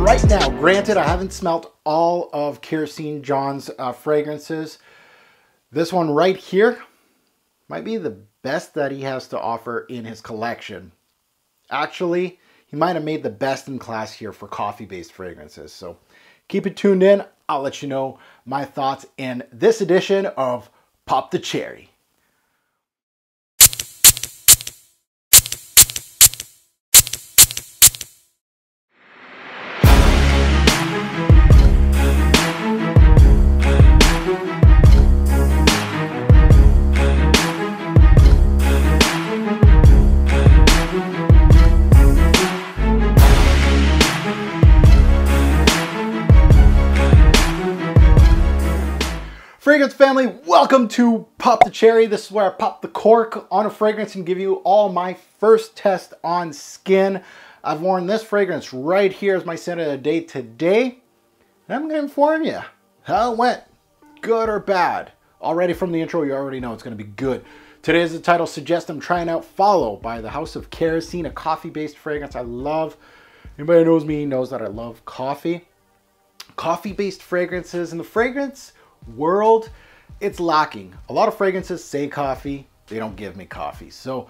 right now. Granted, I haven't smelt all of Kerosene John's fragrances. This one right here might be the best that he has to offer in his collection. Actually, he might have made the best in class here for coffee-based fragrances. So keep it tuned in. I'll let you know my thoughts in this edition of Pop the Cherry. Fragrance family, welcome to Pop the Cherry. This is where I pop the cork on a fragrance and give you all my first test on skin. I've worn this fragrance right here as my scent of the day today. And I'm going to inform you how it went, good or bad. Already from the intro, you already know it's going to be good. Today, as the title suggests, I'm trying out Follow by the House of Kerosene, a coffee-based fragrance I love. Anybody who knows me knows that I love coffee. Coffee-based fragrances in the fragrance world, it's lacking. A lot of fragrances say coffee, they don't give me coffee. So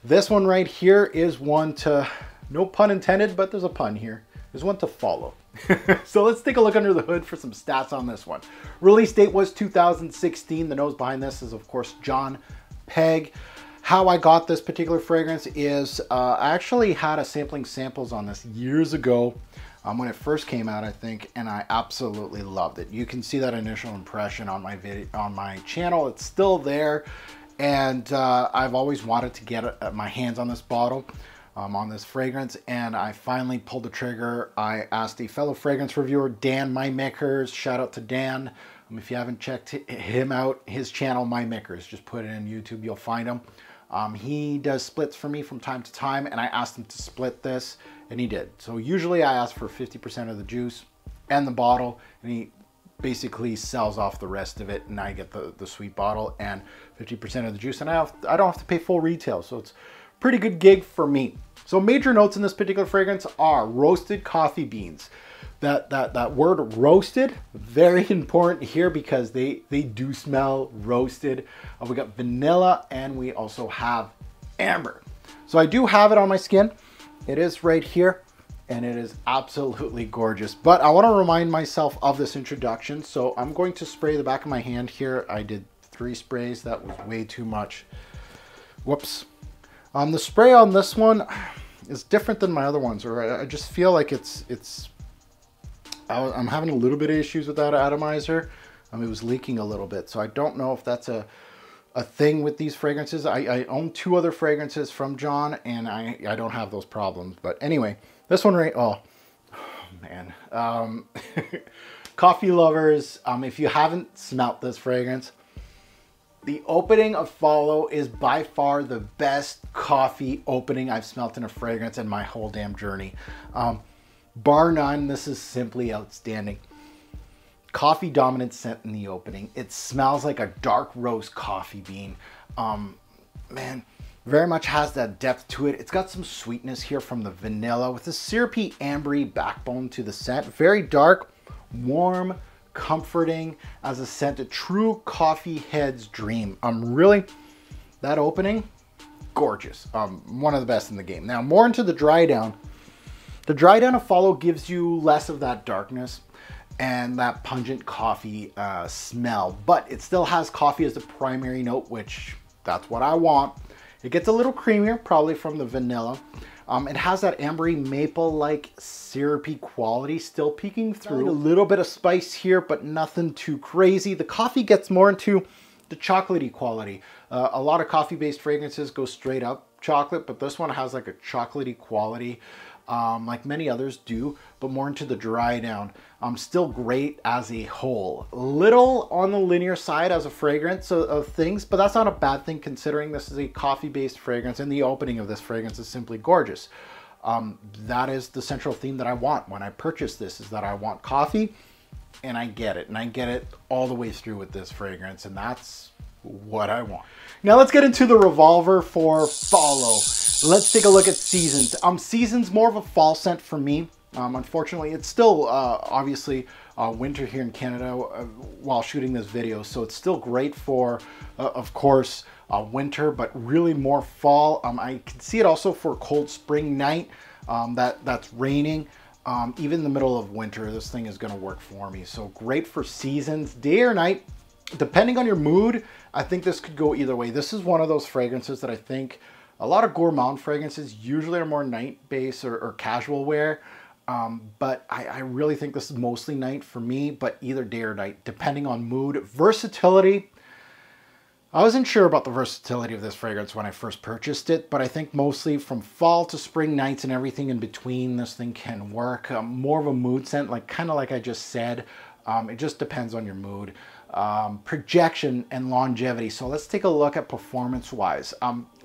this one right here is one to, no pun intended, but there's a pun here, is one to follow. So let's take a look under the hood for some stats on this one. Release date was 2016. The nose behind this is, of course, John Pegg. How I got this particular fragrance is I actually had a samples on this years ago. When it first came out, I think, and I absolutely loved it. You can see that initial impression on my video, on my channel. It's still there, and I've always wanted to get my hands on this bottle, on this fragrance, and I finally pulled the trigger. I asked a fellow fragrance reviewer, Dan MyMakers. Shout out to Dan. If you haven't checked him out, his channel, MyMakers, just put it in YouTube, you'll find him. He does splits for me from time to time, and I asked him to split this, and he did. So usually I ask for 50% of the juice and the bottle, and he basically sells off the rest of it, and I get the sweet bottle and 50% of the juice, and I don't have to pay full retail, so it's a pretty good gig for me. So major notes in this particular fragrance are roasted coffee beans. That word roasted, very important here because they do smell roasted. We got vanilla, and we also have amber. So I do have it on my skin. It is right here, and it is absolutely gorgeous. But I want to remind myself of this introduction, so I'm going to spray the back of my hand here. I did 3 sprays. That was way too much. Whoops. The spray on this one is different than my other ones, or I just feel like I'm having a little bit of issues with that atomizer. It was leaking a little bit, so I don't know if that's a thing with these fragrances. I own 2 other fragrances from John, and I don't have those problems. But anyway, this one right, oh man. Coffee lovers, if you haven't smelt this fragrance, the opening of Follow is by far the best coffee opening I've smelt in a fragrance in my whole damn journey. Bar none, this is simply outstanding. Coffee dominant scent in the opening. It smells like a dark roast coffee bean. Man, very much has that depth to it. It's got some sweetness here from the vanilla with a syrupy ambery backbone to the scent. Very dark, warm, comforting as a scent, a true coffee head's dream. Really, that opening, gorgeous. One of the best in the game. Now more into the dry down. The dry down of Follow gives you less of that darkness and that pungent coffee smell, but it still has coffee as the primary note, which that's what I want. It gets a little creamier, probably from the vanilla. It has that ambery maple-like syrupy quality still peeking through. A little bit of spice here, but nothing too crazy. The coffee gets more into the chocolatey quality. A lot of coffee-based fragrances go straight up chocolate, but this one has like a chocolatey quality. Like many others do, but more into the dry down. Still great as a whole. Little on the linear side as a fragrance of things, but that's not a bad thing considering this is a coffee-based fragrance, and the opening of this fragrance is simply gorgeous. That is the central theme that I want when I purchase this, is that I want coffee, and I get it. And I get it all the way through with this fragrance, and that's what I want. Now let's get into the revolver for Follow. Let's take a look at Seasons. Seasons, more of a fall scent for me. Unfortunately, it's still obviously winter here in Canada while shooting this video, so it's still great for, of course, winter, but really more fall. I can see it also for a cold spring night that's raining. Even in the middle of winter, this thing is going to work for me. So great for seasons, day or night. Depending on your mood, I think this could go either way. This is one of those fragrances that I think a lot of gourmand fragrances usually are more night-based or casual wear. But I really think this is mostly night for me, but either day or night, depending on mood. Versatility. I wasn't sure about the versatility of this fragrance when I first purchased it, but I think mostly from fall to spring nights and everything in between, this thing can work. More of a mood scent, kind of like I just said. It just depends on your mood. Projection and longevity. So let's take a look at performance-wise.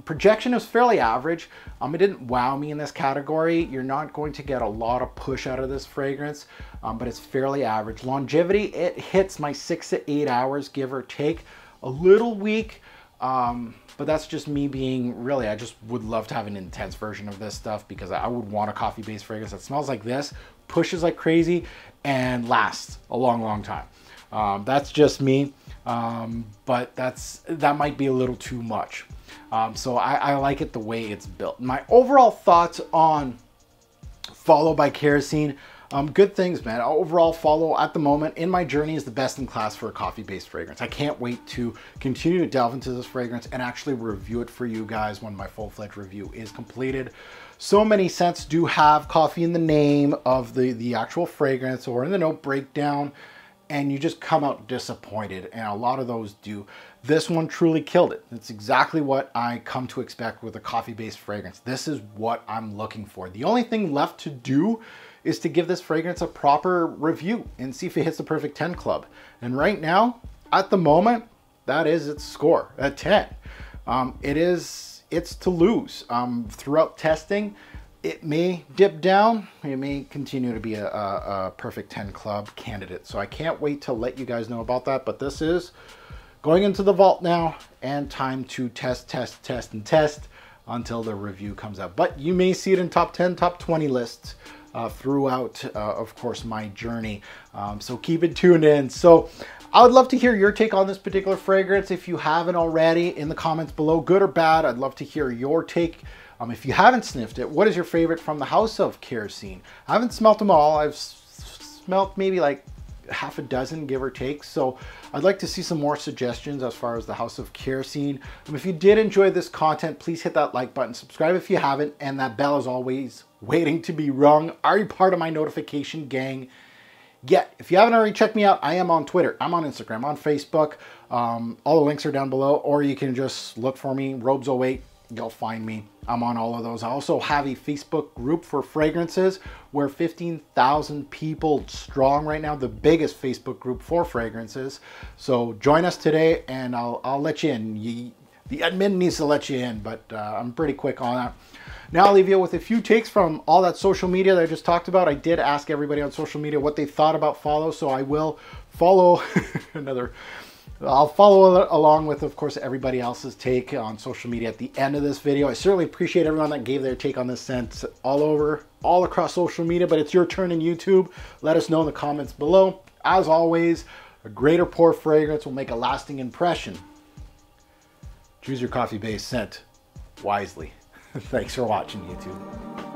Projection is fairly average. It didn't wow me in this category. You're not going to get a lot of push out of this fragrance, but it's fairly average. Longevity, it hits my 6 to 8 hours, give or take. A little weak, but that's just me being really, I just would love to have an intense version of this stuff because I would want a coffee-based fragrance that smells like this, pushes like crazy, and lasts a long, long time. That's just me, but that might be a little too much. So I like it the way it's built. My overall thoughts on Follow by Kerosene. Good things, man. Overall, Follow at the moment in my journey is the best in class for a coffee-based fragrance. I can't wait to continue to delve into this fragrance and actually review it for you guys when my full-fledged review is completed. So many scents do have coffee in the name of the actual fragrance or in the note breakdown, and you just come out disappointed, and a lot of those do. This one truly killed it. It's exactly what I come to expect with a coffee-based fragrance. This is what I'm looking for. The only thing left to do is to give this fragrance a proper review and see if it hits the perfect 10 club. And right now, at the moment, that is its score at 10. It's to lose. Throughout testing, it may dip down. It may continue to be a perfect 10 club candidate. So I can't wait to let you guys know about that. But this is going into the vault now and time to test until the review comes out. But you may see it in top 10, top 20 lists throughout, of course, my journey. So keep it tuned in. So I would love to hear your take on this particular fragrance. If you haven't already, in the comments below, good or bad, I'd love to hear your take. If you haven't sniffed it, what is your favorite from the House of Kerosene? I haven't smelt them all. I've smelt maybe like half a dozen, give or take. So I'd like to see some more suggestions as far as the House of Kerosene. If you did enjoy this content, please hit that like button, subscribe if you haven't, and that bell is always waiting to be rung. Are you part of my notification gang yet? If you haven't already checked me out, I am on Twitter, I'm on Instagram, on Facebook. All the links are down below, or you can just look for me, Robes08. You'll find me. I'm on all of those. I also have a Facebook group for fragrances. We're 15,000 people strong right now, the biggest Facebook group for fragrances. So join us today and I'll let you in. The admin needs to let you in, but I'm pretty quick on that. Now I'll leave you with a few takes from all that social media that I just talked about. I did ask everybody on social media what they thought about Follow, so I will follow I'll follow along with, of course, everybody else's take on social media at the end of this video. I certainly appreciate everyone that gave their take on this scent all across social media, but it's your turn in YouTube. Let us know in the comments below. As always, a great or poor fragrance will make a lasting impression. Choose your coffee-based scent wisely. Thanks for watching, YouTube.